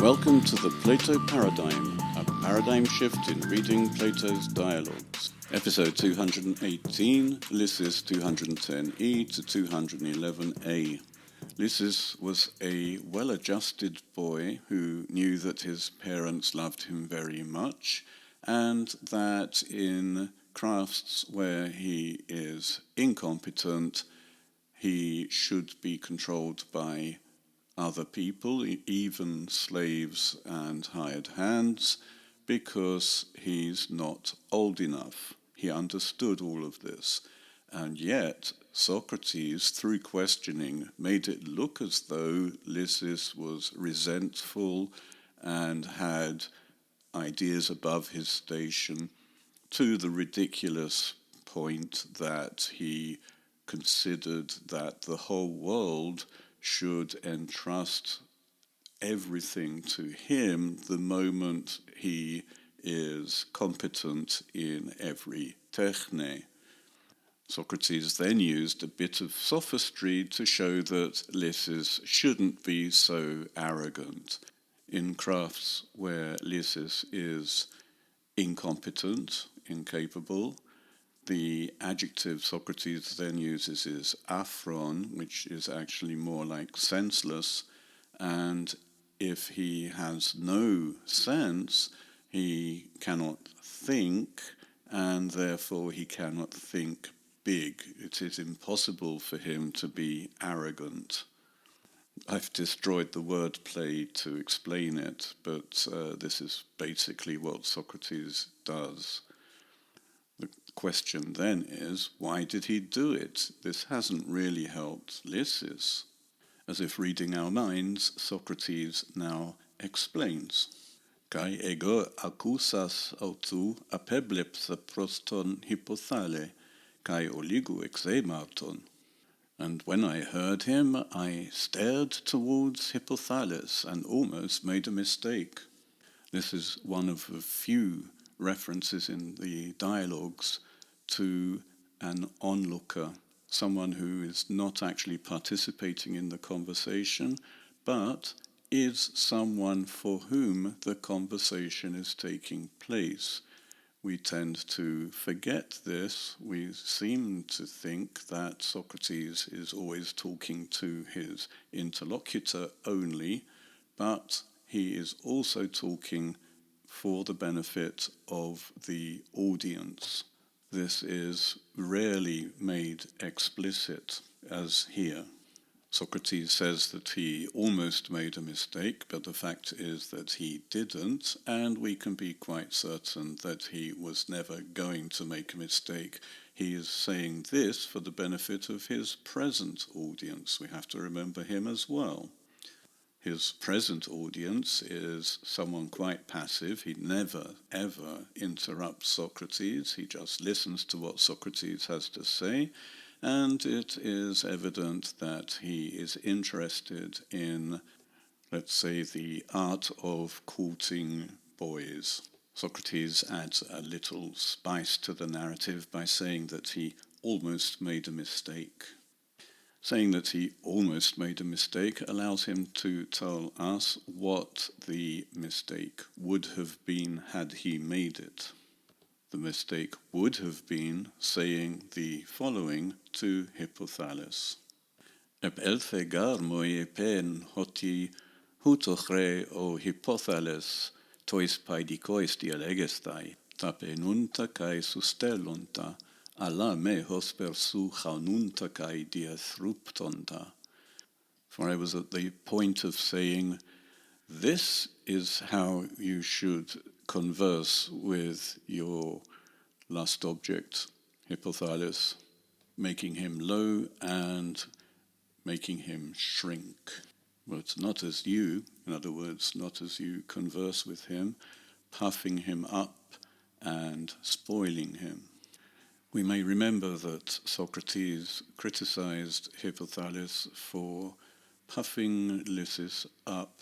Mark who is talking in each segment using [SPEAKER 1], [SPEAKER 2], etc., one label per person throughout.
[SPEAKER 1] Welcome to the Plato Paradigm, a paradigm shift in reading Plato's dialogues. Episode 218, Lysis 210e to 211a. Lysis was a well-adjusted boy who knew that his parents loved him very much and that in crafts where he is incompetent, he should be controlled by other people, even slaves and hired hands, because he's not old enough. He understood all of this. And yet, Socrates, through questioning, made it look as though Lysis was resentful and had ideas above his station, to the ridiculous point that he considered that the whole world should entrust everything to him the moment he is competent in every techne. Socrates then used a bit of sophistry to show that Lysis shouldn't be so arrogant. In crafts where Lysis is incompetent, incapable, the adjective Socrates then uses is aphron, which is actually more like senseless, and if he has no sense, he cannot think, and therefore he cannot think big. It is impossible for him to be arrogant. I've destroyed the wordplay to explain it, but this is basically what Socrates does. The question then is, why did he do it? This hasn't really helped Lysis. As if reading our minds, Socrates now explains. Kai ego accusas autu apeblepsa proston Hippothales, kai oligu exematon. And when I heard him, I stared towards Hippothales and almost made a mistake. This is one of a few references in the dialogues to an onlooker, someone who is not actually participating in the conversation, but is someone for whom the conversation is taking place. We tend to forget this. We seem to think that Socrates is always talking to his interlocutor only, but he is also talking for the benefit of the audience. This is rarely made explicit, as here. Socrates says that he almost made a mistake, but the fact is that he didn't, and we can be quite certain that he was never going to make a mistake. He is saying this for the benefit of his present audience. We have to remember him as well. His present audience is someone quite passive. He never, ever interrupts Socrates. He just listens to what Socrates has to say, and it is evident that he is interested in, let's say, the art of courting boys. Socrates adds a little spice to the narrative by saying that he almost made a mistake. Saying that he almost made a mistake allows him to tell us what the mistake would have been had he made it. The mistake would have been saying the following to Hippothales. Ep elthegar moi pen hoti hutochre o Hippothales tois paidikois dialegestai tapenunta kai sustellunta alla me hospersu chaununta kai diathruptonta. For I was at the point of saying, this is how you should converse with your lust object, Hippothales, making him low and making him shrink. But not as you, in other words, not as you converse with him, puffing him up and spoiling him. We may remember that Socrates criticized Hippothales for puffing Lysis up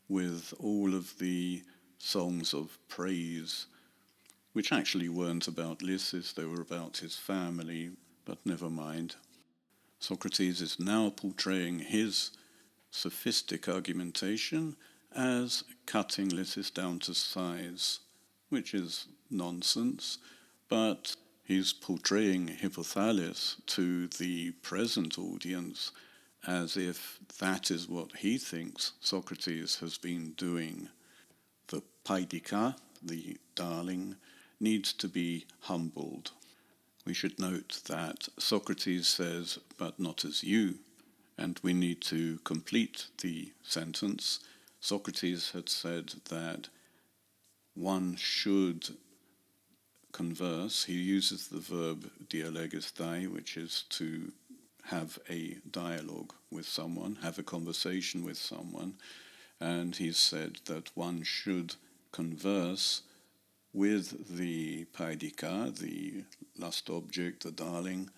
[SPEAKER 1] with all of the songs of praise, which actually weren't about Lysis, they were about his family, but never mind. Socrates is now portraying his sophistic argumentation as cutting Lysis down to size, which is nonsense, but he's portraying Hippothales to the present audience as if that is what he thinks Socrates has been doing. The paidika, the darling, needs to be humbled. We should note that Socrates says, but not as you, and we need to complete the sentence. Socrates had said that one should converse. He uses the verb dialegisthai, which is to have a dialogue with someone, have a conversation with someone, and he said that one should converse with the paidika, the lust object, the darling,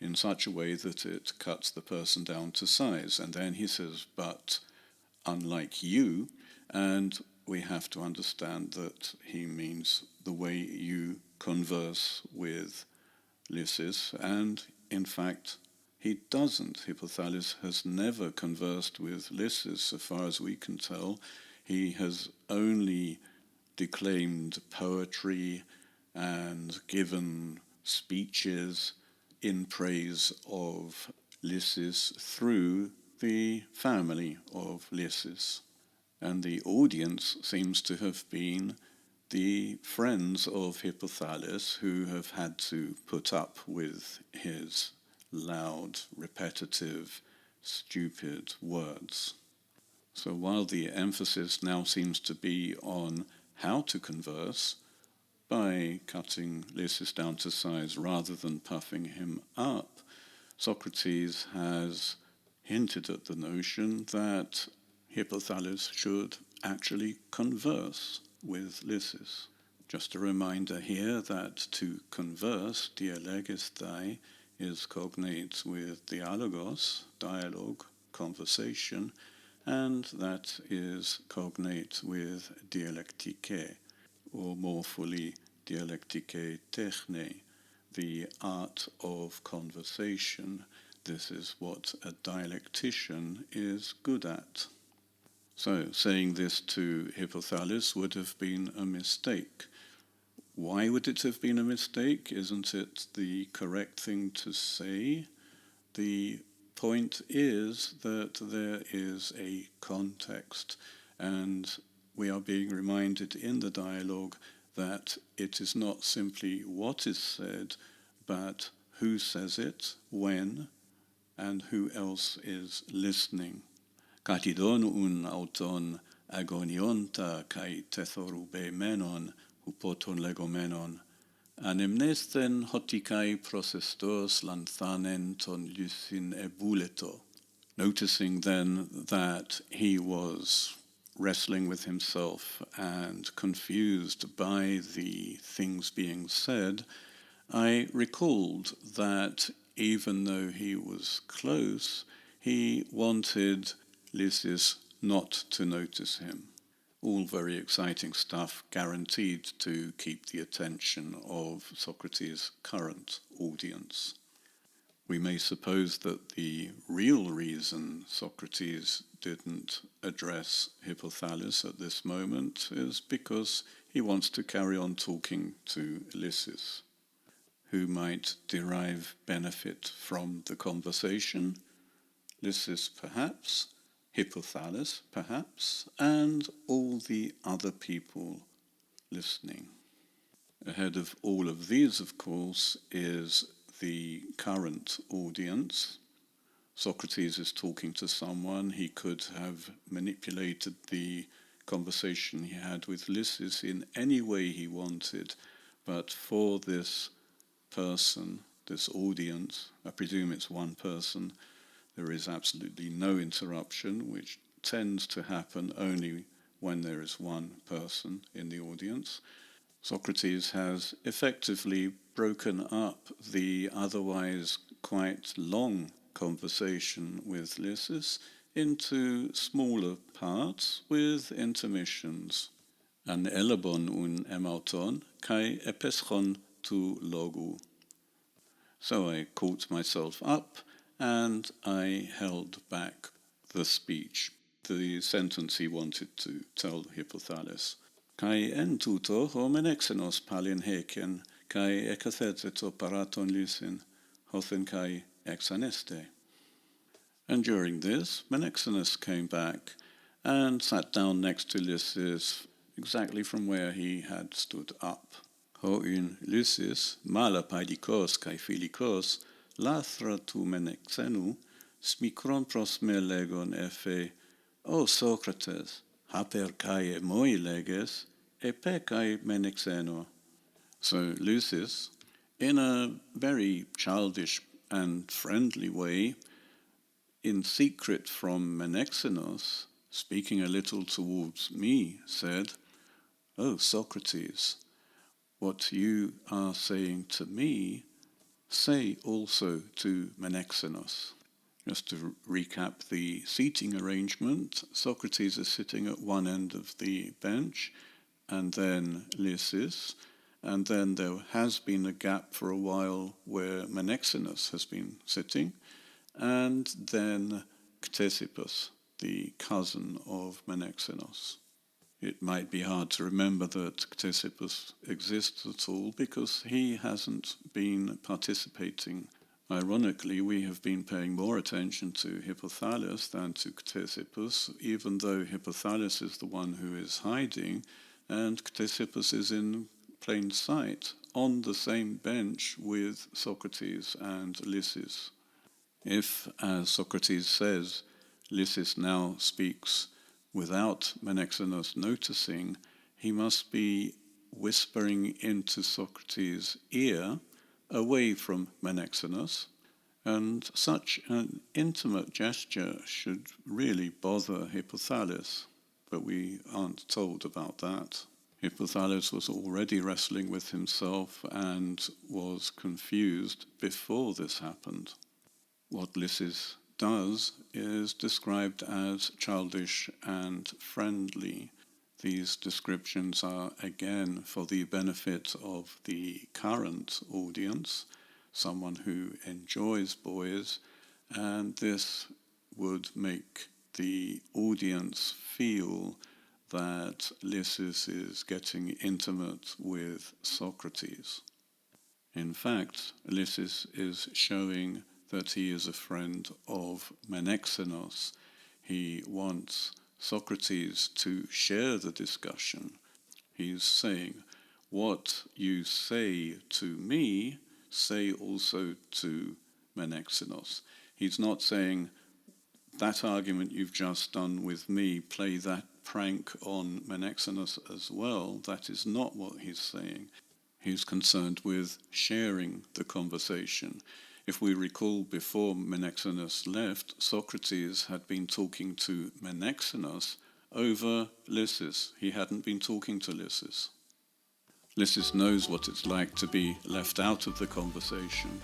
[SPEAKER 1] in such a way that it cuts the person down to size. And then he says, but unlike you, and we have to understand that he means the way you converse with Lysis, and in fact he doesn't. Hippothales has never conversed with Lysis, so far as we can tell. He has only declaimed poetry and given speeches in praise of Lysis through the family of Lysis. And the audience seems to have been the friends of Hippothales, who have had to put up with his loud, repetitive, stupid words. So while the emphasis now seems to be on how to converse by cutting Lysis down to size rather than puffing him up, Socrates has hinted at the notion that Hippothales should actually converse with Lysis. Just a reminder here that to converse, dialegisthai, is cognate with dialogos, dialogue, conversation, and that is cognate with dialektike, or more fully, dialektike techne, the art of conversation. This is what a dialectician is good at. So, saying this to Hippothales would have been a mistake. Why would it have been a mistake? Isn't it the correct thing to say? The point is that there is a context, and we are being reminded in the dialogue that it is not simply what is said, but who says it, when, and who else is listening. Katidon un auton agonionta kai tethorube menon, hupoton legomenon, anemnesthen hotikai prosestos lanthanen ton lysin ebuleto. Noticing then that he was wrestling with himself and confused by the things being said, I recalled that even though he was close, he wanted Lysis not to notice him. All very exciting stuff, guaranteed to keep the attention of Socrates' current audience. We may suppose that the real reason Socrates didn't address Hippothales at this moment is because he wants to carry on talking to Lysis, who might derive benefit from the conversation. Lysis perhaps, Hippothales perhaps, and all the other people listening. Ahead of all of these, of course, is the current audience. Socrates is talking to someone. He could have manipulated the conversation he had with Lysis in any way he wanted, but for this person, this audience, I presume it's one person, there is absolutely no interruption, which tends to happen only when there is one person in the audience. Socrates has effectively broken up the otherwise quite long conversation with Lysis into smaller parts with intermissions. An elebon un emauton kai epeschon tu logu. So I caught myself up and I held back the speech. the sentence he wanted to tell Hippothales. Kai en tuto ho Menexenus palin heken, kai ekatheteto paraton lysin, hothen kai exaneste. And during this, Menexenus came back and sat down next to Lysis, exactly from where he had stood up. Hoin Lysis, malapaidikos kai philikos, lathra tu Menexenu, smikron pros me legon efe, O Socrates, haper kai moi leges, epe kai Menexeno. So Lysis, in a very childish and friendly way, in secret from Menexenus, speaking a little towards me, said, O Socrates, what you are saying to me, say also to Menexenus. Just to recap the seating arrangement, Socrates is sitting at one end of the bench, and then Lysis, and then there has been a gap for a while where Menexenus has been sitting, and then Ctesippus, the cousin of Menexenus. It might be hard to remember that Ctesippus exists at all because he hasn't been participating. Ironically, we have been paying more attention to Hippothales than to Ctesippus, even though Hippothales is the one who is hiding, and Ctesippus is in plain sight, on the same bench with Socrates and Lysis. If, as Socrates says, Lysis now speaks without Menexenus noticing, he must be whispering into Socrates' ear, away from Menexenus, and such an intimate gesture should really bother Hippothales, but we aren't told about that. Hippothales was already wrestling with himself and was confused before this happened. What Lysis does is described as childish and friendly. These descriptions are again for the benefit of the current audience, someone who enjoys boys, and this would make the audience feel that Lysis is getting intimate with Socrates. In fact, Lysis is showing that he is a friend of Menexenus. He wants Socrates to share the discussion. He's saying, what you say to me, say also to Menexenus. He's not saying, that argument you've just done with me, play that prank on Menexenus as well. That is not what he's saying. He's concerned with sharing the conversation. If we recall, before Menexenus left, Socrates had been talking to Menexenus over Lysis. He hadn't been talking to Lysis. Lysis knows what it's like to be left out of the conversation.